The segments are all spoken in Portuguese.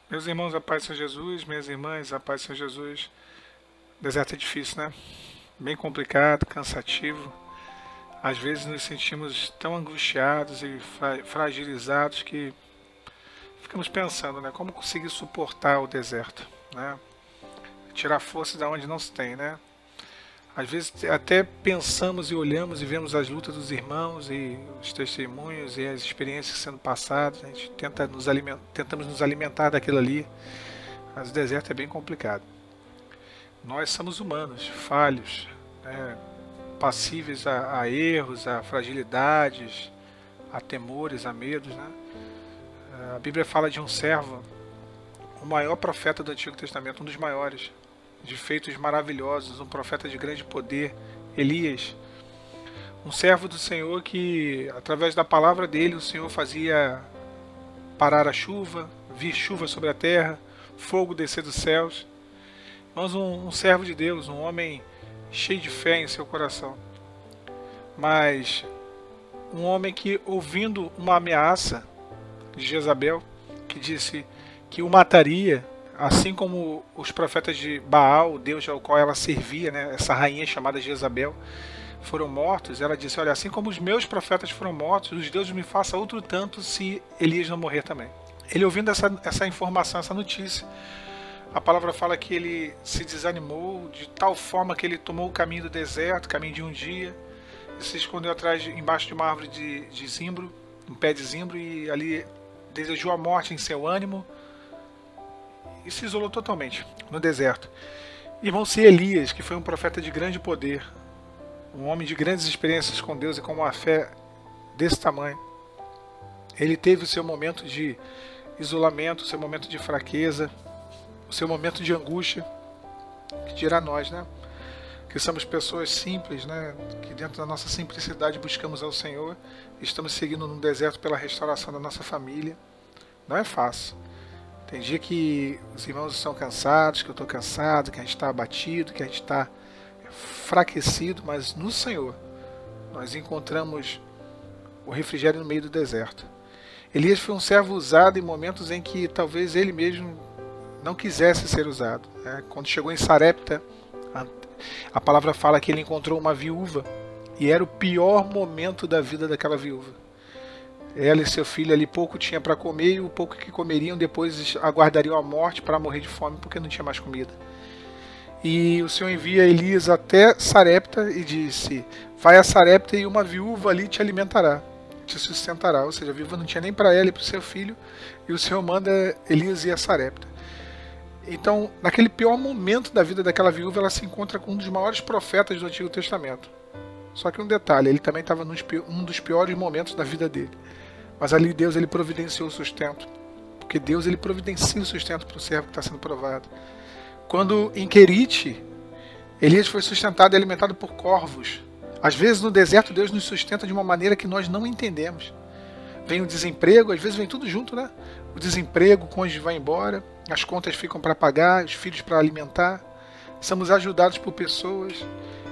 Meus irmãos, a paz do Senhor Jesus, minhas irmãs, a paz do Senhor Jesus. Deserto é difícil, né? Bem complicado, cansativo. Às vezes nos sentimos tão angustiados e fragilizados que ficamos pensando, né? Como conseguir suportar o deserto, né? Tirar força da onde não se tem, né? Às vezes até pensamos e olhamos e vemos as lutas dos irmãos e os testemunhos e as experiências sendo passadas. A gente tentamos nos alimentar daquilo ali, mas o deserto é bem complicado. Nós somos humanos, falhos, né, passíveis a erros, a fragilidades, a temores, a medos. Né? A Bíblia fala de um servo, o maior profeta do Antigo Testamento, um dos maiores, de feitos maravilhosos, um profeta de grande poder, Elias. Um servo do Senhor que, através da palavra dele, o Senhor fazia parar a chuva, vir chuva sobre a terra, fogo descer dos céus. Mas um servo de Deus, um homem cheio de fé em seu coração. Mas um homem que, ouvindo uma ameaça de Jezabel, que disse que o mataria, assim como os profetas de Baal, o deus ao qual ela servia, né, essa rainha chamada Jezabel, foram mortos, ela disse, olha, assim como os meus profetas foram mortos, os deuses me façam outro tanto se Elias não morrer também. Ele ouvindo essa informação, essa notícia, a palavra fala que ele se desanimou de tal forma que ele tomou o caminho do deserto, caminho de um dia, e se escondeu embaixo de uma árvore de zimbro, um pé de zimbro, e ali desejou a morte em seu ânimo e se isolou totalmente no deserto. Irmão, se Elias, que foi um profeta de grande poder, um homem de grandes experiências com Deus e com uma fé desse tamanho, ele teve o seu momento de isolamento, o seu momento de fraqueza, o seu momento de angústia, que dirá nós, né? Que somos pessoas simples, né? Que dentro da nossa simplicidade buscamos ao Senhor, estamos seguindo no deserto pela restauração da nossa família. Não é fácil. Tem dia que os irmãos estão cansados, que eu estou cansado, que a gente está abatido, que a gente está enfraquecido, mas no Senhor nós encontramos o refrigério no meio do deserto. Elias foi um servo usado em momentos em que talvez ele mesmo não quisesse ser usado. Né? Quando chegou em Sarepta, a palavra fala que ele encontrou uma viúva e era o pior momento da vida daquela viúva. Ela e seu filho ali pouco tinha para comer e o pouco que comeriam depois aguardariam a morte para morrer de fome porque não tinha mais comida. E o Senhor envia Elias até Sarepta e disse, vai a Sarepta e uma viúva ali te alimentará, te sustentará. Ou seja, a viúva não tinha nem para ela e para o seu filho, e o Senhor manda Elias ir a Sarepta. Então, naquele pior momento da vida daquela viúva, ela se encontra com um dos maiores profetas do Antigo Testamento. Só que um detalhe, ele também estava num dos piores momentos da vida dele. Mas ali Deus ele providenciou o sustento. Porque Deus ele providencia o sustento para o servo que está sendo provado. Quando em Querite, Elias foi sustentado e alimentado por corvos. Às vezes no deserto Deus nos sustenta de uma maneira que nós não entendemos. Vem o desemprego, às vezes vem tudo junto, né? O desemprego, o cônjuge vai embora, as contas ficam para pagar, os filhos para alimentar. Somos ajudados por pessoas.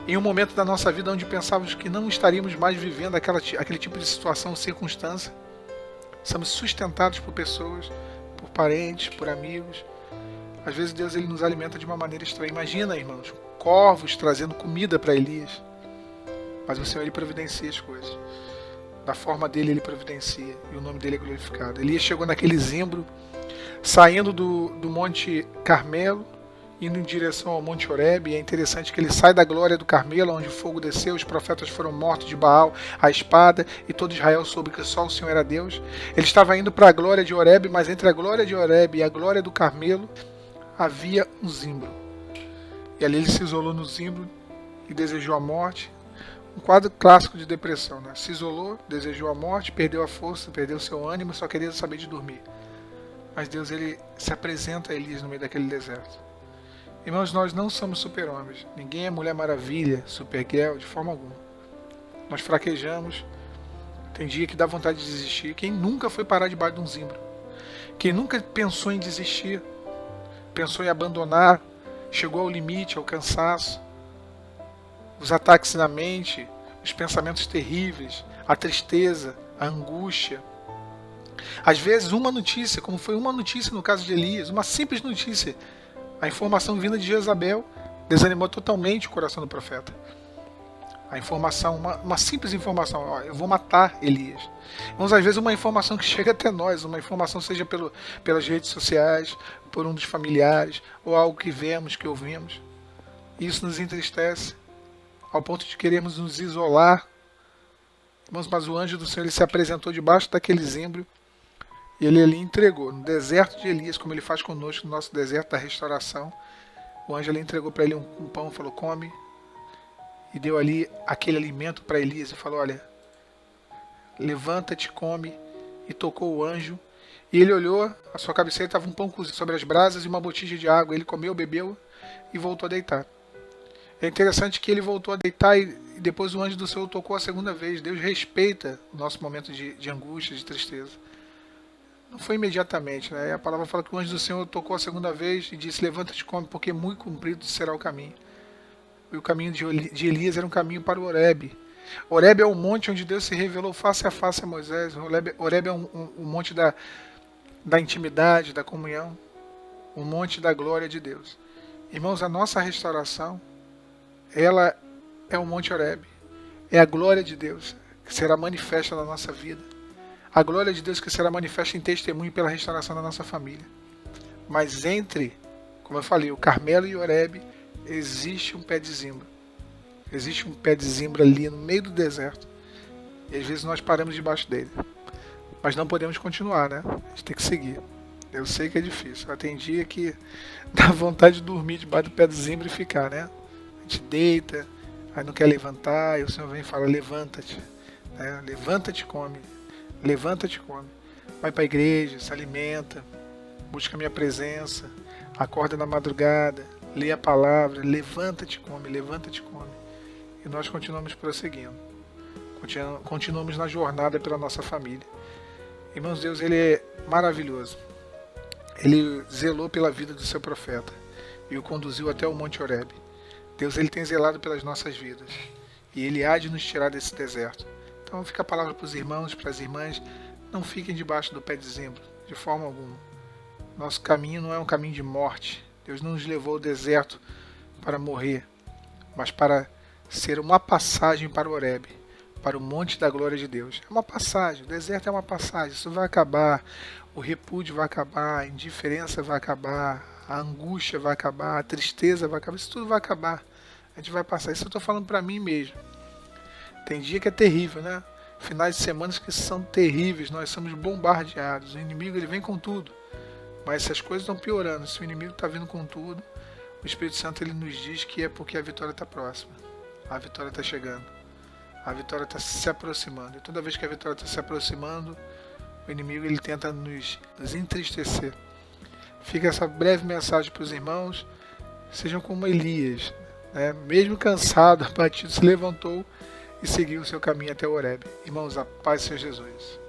Em um momento da nossa vida onde pensávamos que não estaríamos mais vivendo aquele tipo de situação ou circunstância. Somos sustentados por pessoas, por parentes, por amigos. Às vezes Deus ele nos alimenta de uma maneira estranha. Imagina, irmãos, corvos trazendo comida para Elias. Mas o Senhor ele providencia as coisas. Da forma dele ele providencia. E o nome dele é glorificado. Elias chegou naquele zimbro, saindo do Monte Carmelo, indo em direção ao Monte Horebe. E é interessante que ele sai da glória do Carmelo, onde o fogo desceu, os profetas foram mortos de Baal, a espada, e todo Israel soube que só o Senhor era Deus. Ele estava indo para a glória de Horebe, mas entre a glória de Horebe e a glória do Carmelo havia um zimbro. E ali ele se isolou no zimbro e desejou a morte. Um quadro clássico de depressão, né? Se isolou, desejou a morte, perdeu a força, perdeu seu ânimo, só queria saber de dormir. Mas Deus ele se apresenta a Elias no meio daquele deserto. Irmãos, nós não somos super-homens. Ninguém é Mulher Maravilha, Supergirl, de forma alguma. Nós fraquejamos. Tem dia que dá vontade de desistir. Quem nunca foi parar debaixo de um zimbro? Quem nunca pensou em desistir? Pensou em abandonar? Chegou ao limite, ao cansaço? Os ataques na mente, os pensamentos terríveis, a tristeza, a angústia, Às vezes uma notícia, como foi uma notícia no caso de Elias, uma simples notícia, a informação vinda de Jezabel desanimou totalmente o coração do profeta. A informação, uma simples informação, ó, eu vou matar Elias. Mas às vezes uma informação que chega até nós, uma informação seja pelas redes sociais, por um dos familiares, ou algo que vemos, que ouvimos. Isso nos entristece, ao ponto de querermos nos isolar. Irmãos, mas o anjo do Senhor ele se apresentou debaixo daquele zimbro e ele ali entregou, no deserto de Elias, como ele faz conosco no nosso deserto da restauração. O anjo ali entregou para ele um pão, falou, come, e deu ali aquele alimento para Elias e falou, olha, levanta-te, come, e tocou o anjo, e ele olhou, a sua cabeceira estava um pão cozido sobre as brasas e uma botija de água, ele comeu, bebeu e voltou a deitar. É interessante que ele voltou a deitar e depois o anjo do Senhor tocou a segunda vez. Deus respeita o nosso momento de angústia, de tristeza. Não foi imediatamente, né? A palavra fala que o anjo do Senhor tocou a segunda vez e disse, levanta-te e come, porque muito comprido será o caminho. E o caminho de Elias era um caminho para o Horebe. Horebe é o monte onde Deus se revelou face a face a Moisés. Horebe é um monte da intimidade, da comunhão. Um monte da glória de Deus. Irmãos, a nossa restauração, ela é o Monte Horebe. É a glória de Deus que será manifesta na nossa vida. A glória de Deus que será manifesta em testemunho pela restauração da nossa família. Mas entre, como eu falei, o Carmelo e o Horebe, existe um pé de zimbro. Existe um pé de zimbro ali no meio do deserto. E às vezes nós paramos debaixo dele. Mas não podemos continuar, né? A gente tem que seguir. Eu sei que é difícil. Tem dia que dá vontade de dormir debaixo do pé do zimbro e ficar, né? A gente deita, aí não quer levantar, aí o Senhor vem e fala, levanta-te. Né? Levanta-te e come. Levanta-te e come. Vai para a igreja, se alimenta, busca a minha presença, acorda na madrugada, lê a palavra, levanta-te e come, levanta-te e come. E nós continuamos prosseguindo. Continuamos na jornada pela nossa família. Irmãos, Deus, Ele é maravilhoso. Ele zelou pela vida do seu profeta e o conduziu até o Monte Horebe. Deus, Ele tem zelado pelas nossas vidas e Ele há de nos tirar desse deserto. Então fica a palavra para os irmãos, para as irmãs, não fiquem debaixo do pé de zimbro, de forma alguma. Nosso caminho não é um caminho de morte. Deus não nos levou ao deserto para morrer, mas para ser uma passagem para o Horebe, para o monte da glória de Deus. É uma passagem, o deserto é uma passagem, isso vai acabar, o repúdio vai acabar, a indiferença vai acabar, a angústia vai acabar, a tristeza vai acabar, isso tudo vai acabar. A gente vai passar, isso eu estou falando para mim mesmo. Tem dia que é terrível, né? Finais de semana que são terríveis, nós somos bombardeados, o inimigo ele vem com tudo. Mas se as coisas estão piorando, se o inimigo está vindo com tudo, o Espírito Santo ele nos diz que é porque a vitória está próxima. A vitória está chegando. A vitória está se aproximando. E toda vez que a vitória está se aproximando, o inimigo ele tenta nos entristecer. Fica essa breve mensagem para os irmãos. Sejam como Elias. Né? Mesmo cansado, abatido, se levantou e seguiu o seu caminho até o Horebe. Irmãos, a paz seja Jesus.